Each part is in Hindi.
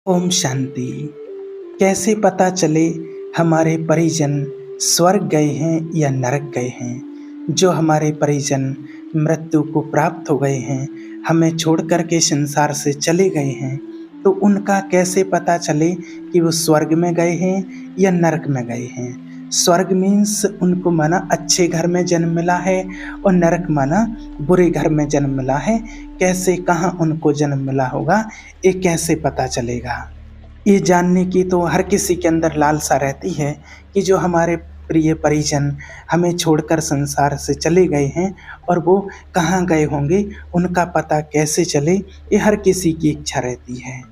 ओम शांति। कैसे पता चले हमारे परिजन स्वर्ग गए हैं या नरक गए हैं? जो हमारे परिजन मृत्यु को प्राप्त हो गए हैं, हमें छोड़ कर के संसार से चले गए हैं, तो उनका कैसे पता चले कि वो स्वर्ग में गए हैं या नरक में गए हैं? स्वर्ग मीन्स उनको माना अच्छे घर में जन्म मिला है और नरक माना बुरे घर में जन्म मिला है। कैसे कहाँ उनको जन्म मिला होगा, ये कैसे पता चलेगा? ये जानने की तो हर किसी के अंदर लालसा रहती है कि जो हमारे प्रिय परिजन हमें छोड़कर संसार से चले गए हैं और वो कहाँ गए होंगे, उनका पता कैसे चले, ये हर किसी की इच्छा रहती है।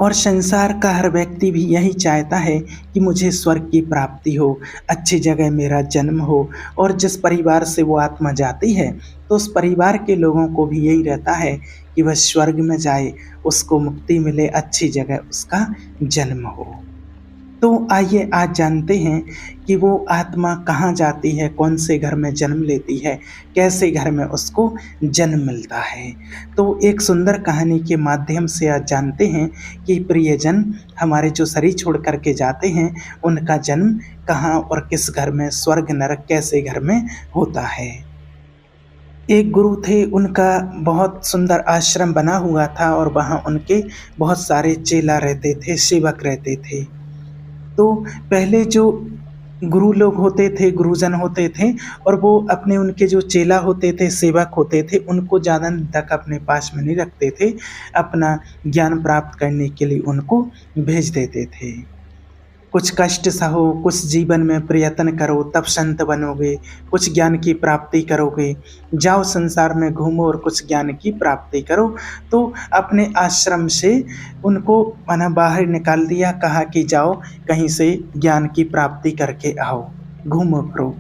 और संसार का हर व्यक्ति भी यही चाहता है कि मुझे स्वर्ग की प्राप्ति हो, अच्छी जगह मेरा जन्म हो, और जिस परिवार से वो आत्मा जाती है तो उस परिवार के लोगों को भी यही रहता है कि वह स्वर्ग में जाए, उसको मुक्ति मिले, अच्छी जगह उसका जन्म हो। तो आइए आज जानते हैं कि वो आत्मा कहाँ जाती है, कौन से घर में जन्म लेती है, कैसे घर में उसको जन्म मिलता है। तो एक सुंदर कहानी के माध्यम से आज जानते हैं कि प्रियजन हमारे जो शरीर छोड़ कर के जाते हैं, उनका जन्म कहाँ और किस घर में, स्वर्ग नरक कैसे घर में होता है। एक गुरु थे, उनका बहुत सुंदर आश्रम बना हुआ था और वहाँ उनके बहुत सारे चेला रहते थे, सेवक रहते थे। तो पहले जो गुरु लोग होते थे, गुरुजन होते थे, और वो अपने उनके जो चेला होते थे, सेवक होते थे, उनको ज़्यादा दिन तक अपने पास में नहीं रखते थे, अपना ज्ञान प्राप्त करने के लिए उनको भेज देते थे। कुछ कष्ट सहो, कुछ जीवन में प्रयत्न करो, तब संत बनोगे, कुछ ज्ञान की प्राप्ति करोगे, जाओ संसार में घूमो और कुछ ज्ञान की प्राप्ति करो। तो अपने आश्रम से उनको माना बाहर निकाल दिया, कहा कि जाओ कहीं से ज्ञान की प्राप्ति करके आओ, घूमो फिरो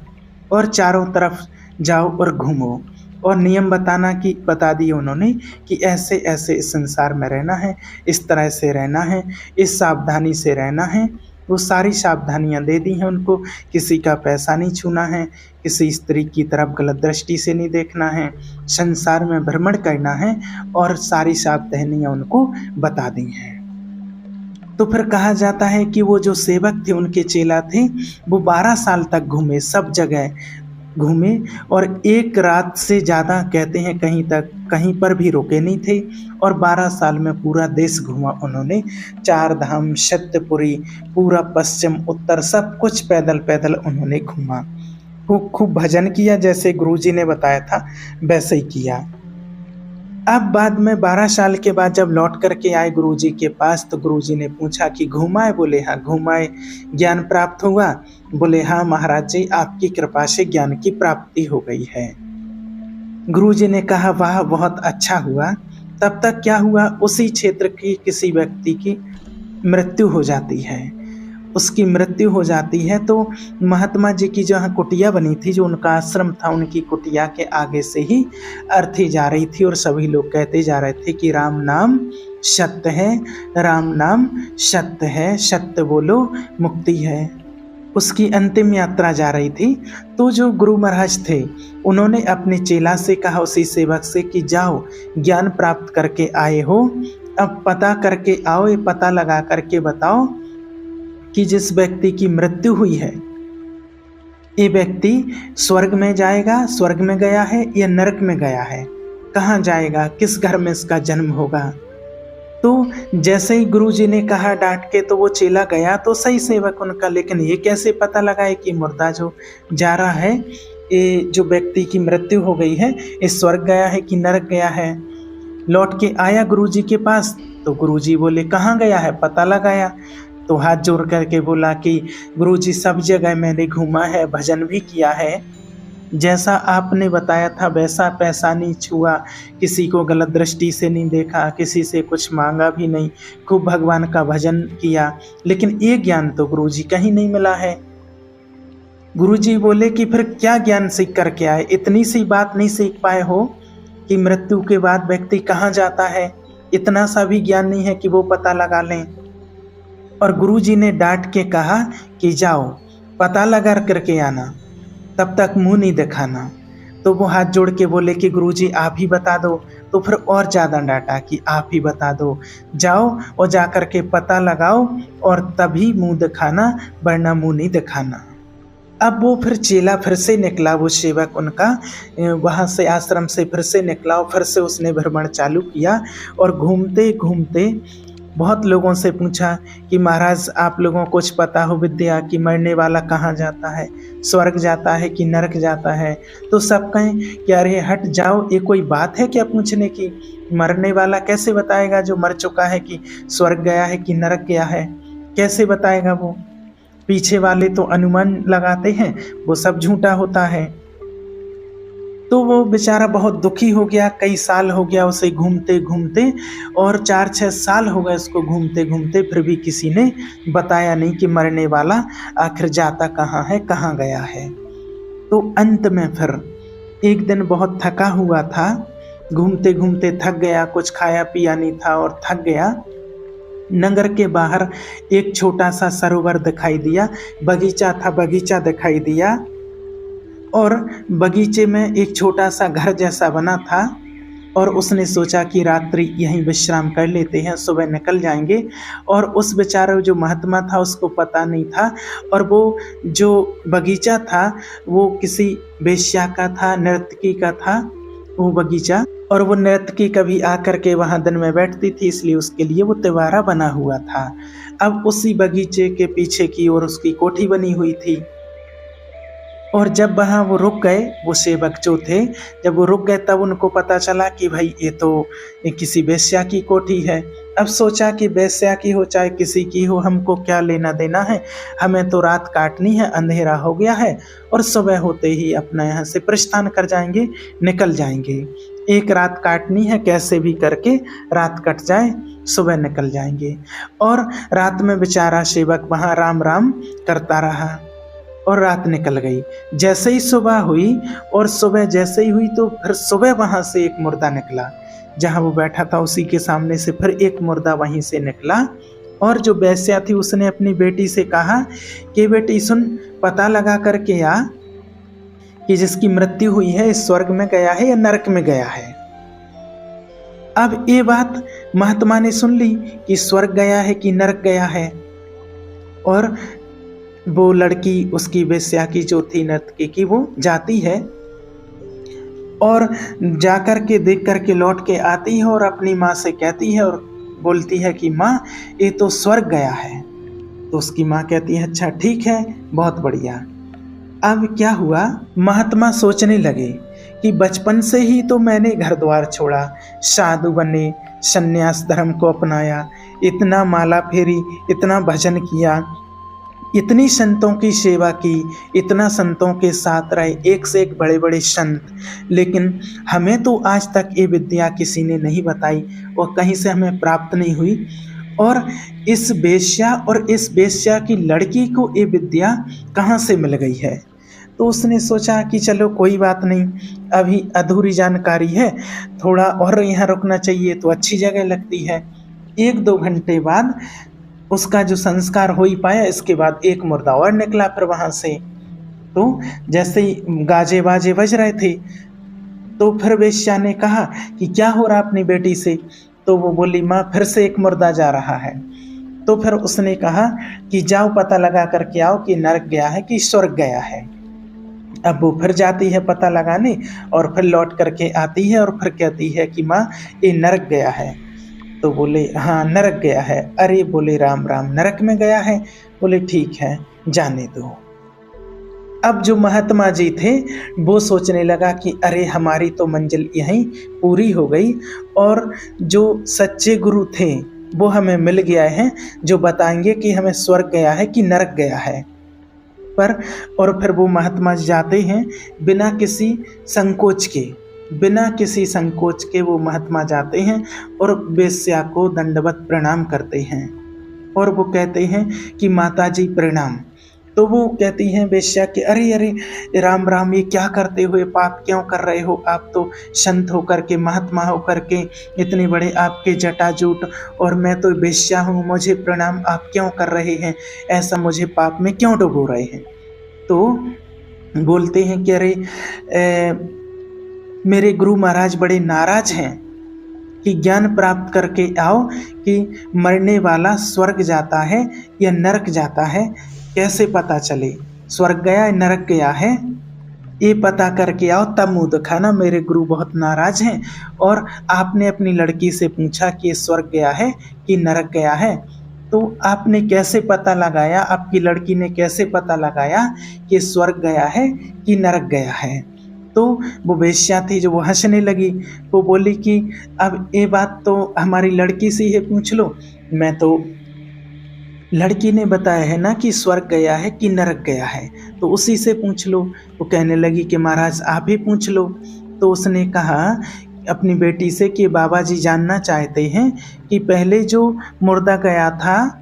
और चारों तरफ जाओ और घूमो। और नियम बता दिए उन्होंने कि ऐसे ऐसे इस संसार में रहना है, इस तरह से रहना है, इस सावधानी से रहना है। वो सारी सावधानियां दे दी हैं उनको। किसी का पैसा नहीं छूना है, किसी स्त्री की तरफ गलत दृष्टि से नहीं देखना है, संसार में भ्रमण करना है, और सारी सावधानियां उनको बता दी हैं। तो फिर कहा जाता है कि वो जो सेवक थे, उनके चेला थे, वो 12 साल तक घूमे, सब जगह घूमे, और एक रात से ज़्यादा कहते हैं कहीं पर भी रुके नहीं थे। और 12 साल में पूरा देश घूमा उन्होंने, 4 धाम, सत्यपुरी, पूरा पश्चिम उत्तर सब कुछ पैदल पैदल उन्होंने घूमा। खूब भजन किया, जैसे गुरुजी ने बताया था वैसे ही किया। अब बाद में 12 साल के बाद जब लौट करके आए गुरुजी के पास, तो गुरुजी ने पूछा कि घुमाए? बोले हाँ घुमाए। ज्ञान प्राप्त हुआ? बोले हाँ महाराज जी, आपकी कृपा से ज्ञान की प्राप्ति हो गई है। गुरुजी ने कहा वाह, बहुत अच्छा हुआ। तब तक क्या हुआ, उसी क्षेत्र की किसी व्यक्ति की मृत्यु हो जाती है। उसकी मृत्यु हो जाती है तो महात्मा जी की जहाँ कुटिया बनी थी, जो उनका आश्रम था, उनकी कुटिया के आगे से ही अर्थी जा रही थी, और सभी लोग कहते जा रहे थे कि राम नाम सत्य है, राम नाम सत्य है, सत्य बोलो मुक्ति है। उसकी अंतिम यात्रा जा रही थी। तो जो गुरु महाराज थे, उन्होंने अपने चेला से कहा, उसी सेवक से, कि जाओ ज्ञान प्राप्त करके आए हो, अब पता करके आओ, ये पता लगा करके बताओ कि जिस व्यक्ति की मृत्यु हुई है, ये व्यक्ति स्वर्ग में जाएगा, स्वर्ग में गया है, या नरक में गया है, कहाँ जाएगा, किस घर में इसका जन्म होगा। तो जैसे ही गुरुजी ने कहा डांट के, तो वो चेला गया तो सही सेवक उनका, लेकिन ये कैसे पता लगाए कि मुर्दा जो जा रहा है, ये जो व्यक्ति की मृत्यु हो गई है, ये स्वर्ग गया है कि नरक गया है। लौट के आया गुरुजी के पास, तो गुरुजी बोले कहाँ गया है, पता लगाया। तो हाथ जोड़ करके बोला कि गुरुजी सब जगह मैंने घूमा है, भजन भी किया है, जैसा आपने बताया था वैसा पैसा नहीं छुआ, किसी को गलत दृष्टि से नहीं देखा, किसी से कुछ मांगा भी नहीं, खूब भगवान का भजन किया, लेकिन ये ज्ञान तो गुरुजी कहीं नहीं मिला है। गुरुजी बोले कि फिर क्या ज्ञान सीख करके आए, इतनी सी बात नहीं सीख पाए हो कि मृत्यु के बाद व्यक्ति कहाँ जाता है, इतना सा भी ज्ञान नहीं है कि वो पता लगा लें। और गुरुजी ने डांट के कहा कि जाओ पता लगा करके आना, तब तक मुंह नहीं दिखाना। तो वो हाथ जोड़ के बोले कि गुरुजी आप ही बता दो। तो फिर और ज़्यादा डांटा कि आप ही बता दो, जाओ और जा कर के पता लगाओ और तभी मुंह दिखाना, वरना मुंह नहीं दिखाना। अब वो फिर चेला फिर से निकला, वो सेवक उनका वहाँ से आश्रम से फिर से निकला और फिर से उसने भ्रमण चालू किया और घूमते घूमते बहुत लोगों से पूछा कि महाराज आप लोगों को कुछ पता हो विद्या कि मरने वाला कहाँ जाता है, स्वर्ग जाता है कि नरक जाता है? तो सब कहें कि अरे हट जाओ, ये कोई बात है क्या पूछने की? मरने वाला कैसे बताएगा जो मर चुका है कि स्वर्ग गया है कि नरक गया है? कैसे बताएगा वो? पीछे वाले तो अनुमान लगाते हैं, वो सब झूठा होता है। तो वो बेचारा बहुत दुखी हो गया, कई साल हो गया उसे घूमते घूमते, और 4-6 साल हो गए उसको घूमते घूमते, फिर भी किसी ने बताया नहीं कि मरने वाला आखिर जाता कहाँ है, कहाँ गया है। तो अंत में फिर एक दिन बहुत थका हुआ था, घूमते घूमते थक गया, कुछ खाया पिया नहीं था और थक गया। नगर के बाहर एक छोटा सा सरोवर दिखाई दिया, बगीचा था, बगीचा दिखाई दिया और बगीचे में एक छोटा सा घर जैसा बना था और उसने सोचा कि रात्रि यहीं विश्राम कर लेते हैं, सुबह निकल जाएंगे। और उस बेचारे जो महात्मा था उसको पता नहीं था, और वो जो बगीचा था वो किसी वेश्या का था, नर्तकी का था वो बगीचा, और वो नर्तकी कभी आकर के वहाँ दिन में बैठती थी, इसलिए उसके लिए वो तिवारा बना हुआ था। अब उसी बगीचे के पीछे की ओर उसकी कोठी बनी हुई थी, और जब वहाँ वो रुक गए, वो सेवक जो थे, जब वो रुक गए तब उनको पता चला कि भाई ये तो किसी वेश्या की कोठी है। अब सोचा कि वेश्या की हो चाहे किसी की हो, हमको क्या लेना देना है, हमें तो रात काटनी है, अंधेरा हो गया है और सुबह होते ही अपना यहाँ से प्रस्थान कर जाएंगे, निकल जाएंगे। एक रात काटनी है, कैसे भी करके रात कट जाए, सुबह निकल जाएंगे। और रात में बेचारा सेवक वहाँ राम राम करता रहा और रात निकल गई। जैसे ही सुबह हुई और सुबह जैसे ही हुई तो फिर सुबह वहाँ से एक मुर्दा निकला, जहाँ वो बैठा था उसी के सामने से फिर एक मुर्दा वहीं से निकला। और जो वेश्या थी उसने अपनी बेटी से कहा कि बेटी सुन, पता लगा करके आ कि जिसकी मृत्यु हुई है इस स्वर्ग में गया है या नरक में गया है। अब ये बात महात्मा ने सुन ली कि स्वर्ग गया है कि नरक गया है, और वो लड़की उसकी वेश्या की जो थी नर्तकी की, वो जाती है और जाकर के देख कर के लौट के आती है और अपनी माँ से कहती है और बोलती है कि माँ ये तो स्वर्ग गया है। तो उसकी माँ कहती है अच्छा ठीक है, बहुत बढ़िया। अब क्या हुआ, महात्मा सोचने लगे कि बचपन से ही तो मैंने घर द्वार छोड़ा, साधु बने, संन्यास धर्म को अपनाया, इतना माला फेरी, इतना भजन किया, इतनी संतों की सेवा की, इतना संतों के साथ रहे, एक से एक बड़े बड़े संत, लेकिन हमें तो आज तक ये विद्या किसी ने नहीं बताई और कहीं से हमें प्राप्त नहीं हुई। और इस वेश्या और इस वेश्या की लड़की को ये विद्या कहाँ से मिल गई है? तो उसने सोचा कि चलो कोई बात नहीं, अभी अधूरी जानकारी है, थोड़ा और यहाँ रुकना चाहिए तो अच्छी जगह लगती है। 1-2 घंटे बाद उसका जो संस्कार हो ही पाया, इसके बाद एक मुर्दा और निकला फिर वहाँ से। तो जैसे ही गाजे बाजे बज रहे थे तो फिर वेश्या ने कहा कि क्या हो रहा अपनी बेटी से? तो वो बोली माँ फिर से एक मुर्दा जा रहा है। तो फिर उसने कहा कि जाओ पता लगा करके आओ कि नरक गया है कि स्वर्ग गया है। अब वो फिर जाती है पता लगाने और फिर लौट करके आती है और फिर कहती है कि माँ ये नरक गया है। तो बोले हाँ नरक गया है। अरे बोले राम राम, नरक में गया है? बोले ठीक है जाने दो। अब जो महात्मा जी थे वो सोचने लगा कि अरे हमारी तो मंजिल यहीं पूरी हो गई, और जो सच्चे गुरु थे वो हमें मिल गया है जो बताएंगे कि हमें स्वर्ग गया है कि नरक गया है। पर और फिर वो महात्मा जाते हैं बिना किसी संकोच के, बिना किसी संकोच के वो महात्मा जाते हैं और वेश्या को दंडवत प्रणाम करते हैं और वो कहते हैं कि माता जी प्रणाम। तो वो कहती हैं वेश्या कि अरे अरे राम राम, ये क्या करते हुए, पाप क्यों कर रहे हो? आप तो संत होकर के, महात्मा होकर के, इतने बड़े आपके जटाजूट, और मैं तो वेश्या हूँ, मुझे प्रणाम आप क्यों कर रहे हैं? ऐसा मुझे पाप में क्यों डुबो रहे हैं? तो बोलते हैं कि अरे मेरे गुरु महाराज बड़े नाराज हैं कि ज्ञान प्राप्त करके आओ कि मरने वाला स्वर्ग जाता है या नरक जाता है, कैसे पता चले स्वर्ग गया या नरक गया है, ये पता करके आओ तब मुँह दिखाना। मेरे गुरु बहुत नाराज हैं और आपने अपनी लड़की से पूछा कि स्वर्ग गया है कि नरक गया है, तो आपने कैसे पता लगाया, आपकी लड़की ने कैसे पता लगाया कि स्वर्ग गया है कि नरक गया है। तो वो वेश्या थी जो वो हंसने लगी, वो बोली कि अब ये बात तो हमारी लड़की से ही पूछ लो, मैं तो लड़की ने बताया है ना कि स्वर्ग गया है कि नरक गया है, तो उसी से पूछ लो। वो कहने लगी कि महाराज आप ही पूछ लो। तो उसने कहा अपनी बेटी से कि बाबा जी जानना चाहते हैं कि पहले जो मुर्दा गया था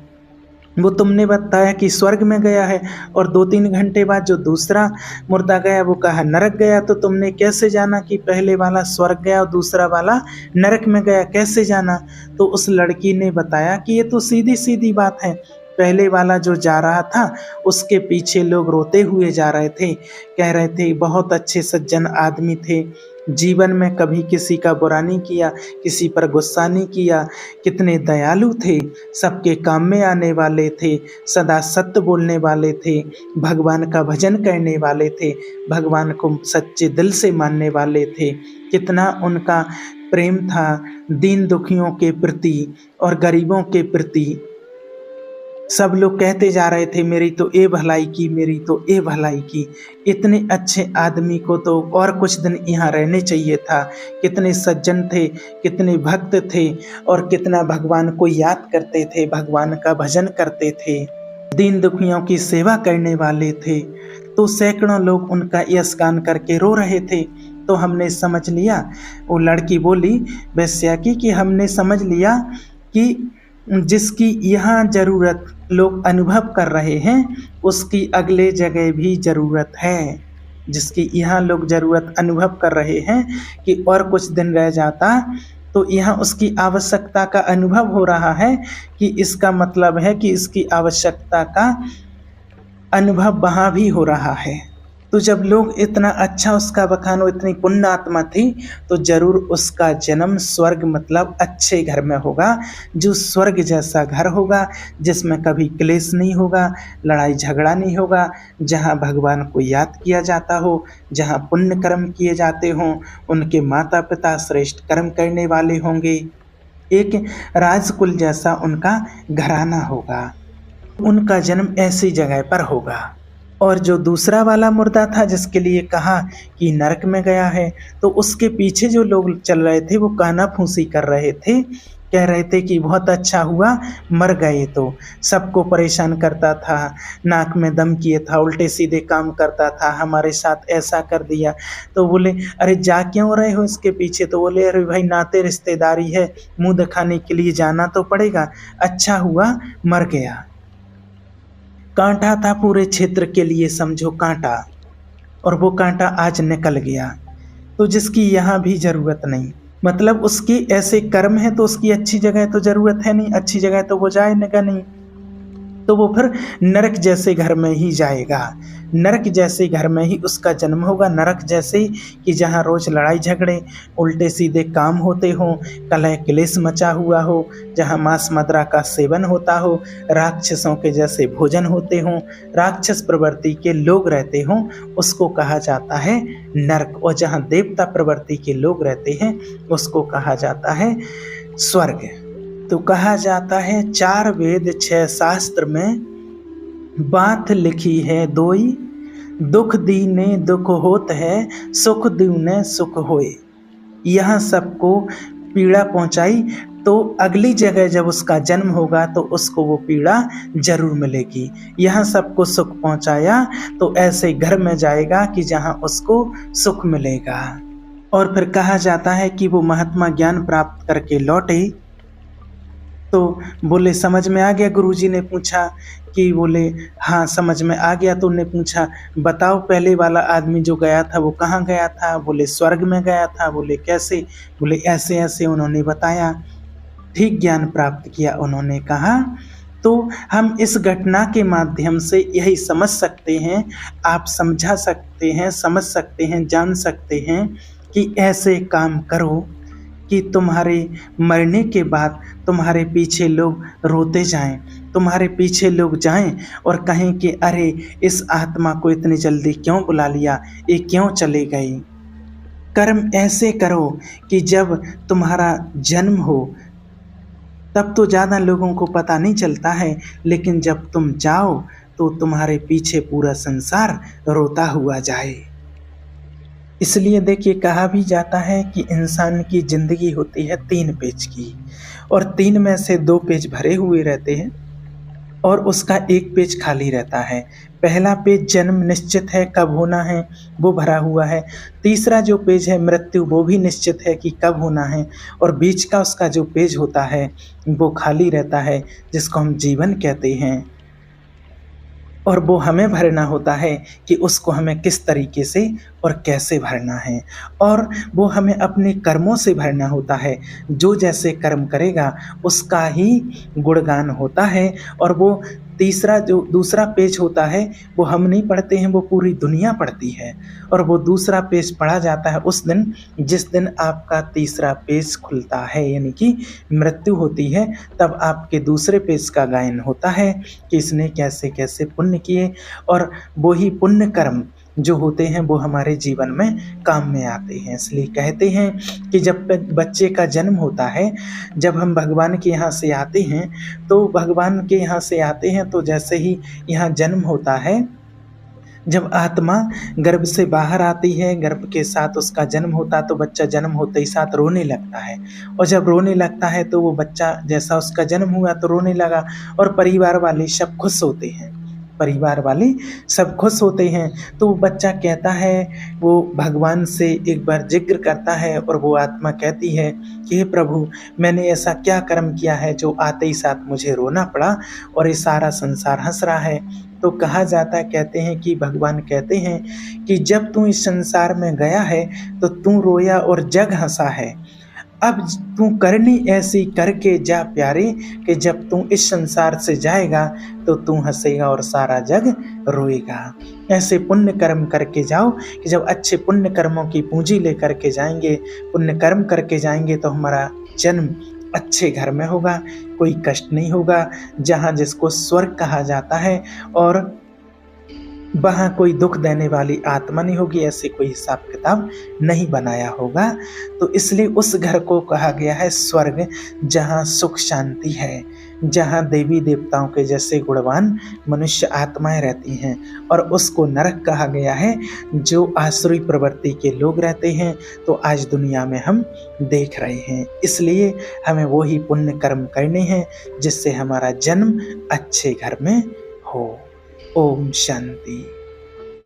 वो तुमने बताया कि स्वर्ग में गया है, और 2-3 घंटे बाद जो दूसरा मुर्दा गया वो कहा नरक गया, तो तुमने कैसे जाना कि पहले वाला स्वर्ग गया और दूसरा वाला नरक में गया, कैसे जाना? तो उस लड़की ने बताया कि ये तो सीधी सीधी बात है, पहले वाला जो जा रहा था उसके पीछे लोग रोते हुए जा रहे थे, कह रहे थे बहुत अच्छे सज्जन आदमी थे, जीवन में कभी किसी का बुरा नहीं किया, किसी पर गुस्सा नहीं किया, कितने दयालु थे, सबके काम में आने वाले थे, सदा सत्य बोलने वाले थे, भगवान का भजन करने वाले थे, भगवान को सच्चे दिल से मानने वाले थे, कितना उनका प्रेम था दीन दुखियों के प्रति और गरीबों के प्रति। सब लोग कहते जा रहे थे मेरी तो ये भलाई की, मेरी तो ये भलाई की। इतने अच्छे आदमी को तो और कुछ दिन यहाँ रहने चाहिए था। कितने सज्जन थे, कितने भक्त थे और कितना भगवान को याद करते थे, भगवान का भजन करते थे, दीन दुखियों की सेवा करने वाले थे। तो सैकड़ों लोग उनका यश गान करके रो रहे थे। तो हमने समझ लिया, वो लड़की बोली वैश्या की, कि हमने समझ लिया कि जिसकी यहाँ ज़रूरत लोग अनुभव कर रहे हैं उसकी अगले जगह भी ज़रूरत है। जिसकी यहाँ लोग ज़रूरत अनुभव कर रहे हैं कि और कुछ दिन रह जाता तो यहाँ उसकी आवश्यकता का अनुभव हो रहा है, कि इसका मतलब है कि इसकी आवश्यकता का अनुभव वहाँ भी हो रहा है। तो जब लोग इतना अच्छा उसका बखान, इतनी पुण्य आत्मा थी, तो जरूर उसका जन्म स्वर्ग मतलब अच्छे घर में होगा, जो स्वर्ग जैसा घर होगा, जिसमें कभी क्लेश नहीं होगा, लड़ाई झगड़ा नहीं होगा, जहाँ भगवान को याद किया जाता हो, जहाँ पुण्य कर्म किए जाते हों, उनके माता पिता श्रेष्ठ कर्म करने वाले होंगे, एक राजकुल जैसा उनका घराना होगा, उनका जन्म ऐसी जगह पर होगा। और जो दूसरा वाला मुर्दा था जिसके लिए कहा कि नरक में गया है, तो उसके पीछे जो लोग चल रहे थे वो काना फूसी कर रहे थे, कह रहे थे कि बहुत अच्छा हुआ मर गए, तो सबको परेशान करता था, नाक में दम किए था, उल्टे सीधे काम करता था, हमारे साथ ऐसा कर दिया। तो बोले अरे जा क्यों रहे हो इसके पीछे? तो बोले अरे भाई नाते रिश्तेदारी है, मुँह दिखाने के लिए जाना तो पड़ेगा, अच्छा हुआ मर गया। कांटा था पूरे क्षेत्र के लिए, समझो कांटा, और वो कांटा आज निकल गया। तो जिसकी यहाँ भी ज़रूरत नहीं, मतलब उसकी ऐसे कर्म है तो उसकी अच्छी जगह तो ज़रूरत है नहीं, अच्छी जगह तो वो जाएगा नहीं, तो वो फिर नरक जैसे घर में ही जाएगा, नरक जैसे घर में ही उसका जन्म होगा। नरक जैसे कि जहाँ रोज़ लड़ाई झगड़े, उल्टे सीधे काम होते हों, कलह क्लेश मचा हुआ हो, जहाँ मांस मदिरा का सेवन होता हो, राक्षसों के जैसे भोजन होते हों, राक्षस प्रवृत्ति के लोग रहते हों, उसको कहा जाता है नरक। और जहाँ देवता प्रवृत्ति के लोग रहते हैं उसको कहा जाता है स्वर्ग। तो कहा जाता है 4 वेद 6 शास्त्र में बात लिखी है दोई, दुख दीने दुख होत है, सुख दीने सुख होए। यहाँ सबको पीड़ा पहुँचाई तो अगली जगह जब उसका जन्म होगा तो उसको वो पीड़ा जरूर मिलेगी। यहाँ सबको सुख पहुँचाया तो ऐसे घर में जाएगा कि जहाँ उसको सुख मिलेगा। और फिर कहा जाता है कि वो महात्मा ज्ञान प्राप्त करके लौटे तो बोले समझ में आ गया? गुरुजी ने पूछा कि बोले हाँ समझ में आ गया। तो उन्हें पूछा बताओ पहले वाला आदमी जो गया था वो कहाँ गया था? बोले स्वर्ग में गया था। बोले कैसे? बोले ऐसे ऐसे उन्होंने बताया। ठीक ज्ञान प्राप्त किया उन्होंने कहा। तो हम इस घटना के माध्यम से यही समझ सकते हैं, आप समझा सकते हैं, समझ सकते हैं, जान सकते हैं कि ऐसे काम करो कि तुम्हारे मरने के बाद तुम्हारे पीछे लोग रोते जाएं, तुम्हारे पीछे लोग जाएं और कहें कि अरे इस आत्मा को इतनी जल्दी क्यों बुला लिया, ये क्यों चले गई। कर्म ऐसे करो कि जब तुम्हारा जन्म हो तब तो ज़्यादा लोगों को पता नहीं चलता है, लेकिन जब तुम जाओ तो तुम्हारे पीछे पूरा संसार रोता हुआ जाए। इसलिए देखिए, कहा भी जाता है कि इंसान की ज़िंदगी होती है 3 पेज की, और 3 में से 2 पेज भरे हुए रहते हैं और उसका 1 पेज खाली रहता है। पहला पेज जन्म निश्चित है कब होना है, वो भरा हुआ है। तीसरा जो पेज है मृत्यु, वो भी निश्चित है कि कब होना है, और बीच का उसका जो पेज होता है वो खाली रहता है, जिसको हम जीवन कहते हैं। और वो हमें भरना होता है कि उसको हमें किस तरीके से और कैसे भरना है, और वो हमें अपने कर्मों से भरना होता है। जो जैसे कर्म करेगा उसका ही गुणगान होता है। और वो तीसरा जो दूसरा पेज होता है वो हम नहीं पढ़ते हैं, वो पूरी दुनिया पढ़ती है। और वो दूसरा पेज पढ़ा जाता है उस दिन जिस दिन आपका तीसरा पेज खुलता है, यानी कि मृत्यु होती है। तब आपके दूसरे पेज का गायन होता है कि इसने कैसे कैसे पुण्य किए, और वो ही पुण्य कर्म जो होते हैं वो हमारे जीवन में काम में आते हैं। इसलिए कहते हैं कि जब बच्चे का जन्म होता है, जब हम भगवान के यहाँ से आते हैं, तो भगवान के यहाँ से आते हैं तो जैसे ही यहाँ जन्म होता है, जब आत्मा गर्भ से बाहर आती है, गर्भ के साथ उसका जन्म होता है, तो बच्चा जन्म होते ही साथ रोने लगता है। और जब रोने लगता है तो वो बच्चा जैसा उसका जन्म हुआ तो रोने लगा, और परिवार वाले सब खुश होते हैं, परिवार वाले सब खुश होते हैं। तो वो बच्चा कहता है, वो भगवान से एक बार जिक्र करता है, और वो आत्मा कहती है कि हे प्रभु, मैंने ऐसा क्या कर्म किया है जो आते ही साथ मुझे रोना पड़ा और ये सारा संसार हंस रहा है। तो कहा जाता है, कहते हैं कि भगवान कहते हैं कि जब तू इस संसार में गया है तो तू रोया और जग हंसा है। अब तू करनी ऐसी करके जा प्यारे कि जब तू इस संसार से जाएगा तो तू हंसेगा और सारा जग रोएगा। ऐसे पुण्य कर्म करके जाओ कि जब अच्छे पुण्य कर्मों की पूंजी लेकर के जाएंगे, पुण्य कर्म करके जाएंगे, तो हमारा जन्म अच्छे घर में होगा, कोई कष्ट नहीं होगा, जहाँ जिसको स्वर्ग कहा जाता है, और वहाँ कोई दुख देने वाली आत्मा नहीं होगी, ऐसे कोई हिसाब किताब नहीं बनाया होगा। तो इसलिए उस घर को कहा गया है स्वर्ग, जहाँ सुख शांति है, जहाँ देवी देवताओं के जैसे गुणवान मनुष्य आत्माएं रहती हैं। और उसको नरक कहा गया है, जो आसुरी प्रवृत्ति के लोग रहते हैं, तो आज दुनिया में हम देख रहे हैं। इसलिए हमें वो ही पुण्य कर्म करने हैं जिससे हमारा जन्म अच्छे घर में हो। ओम शांति।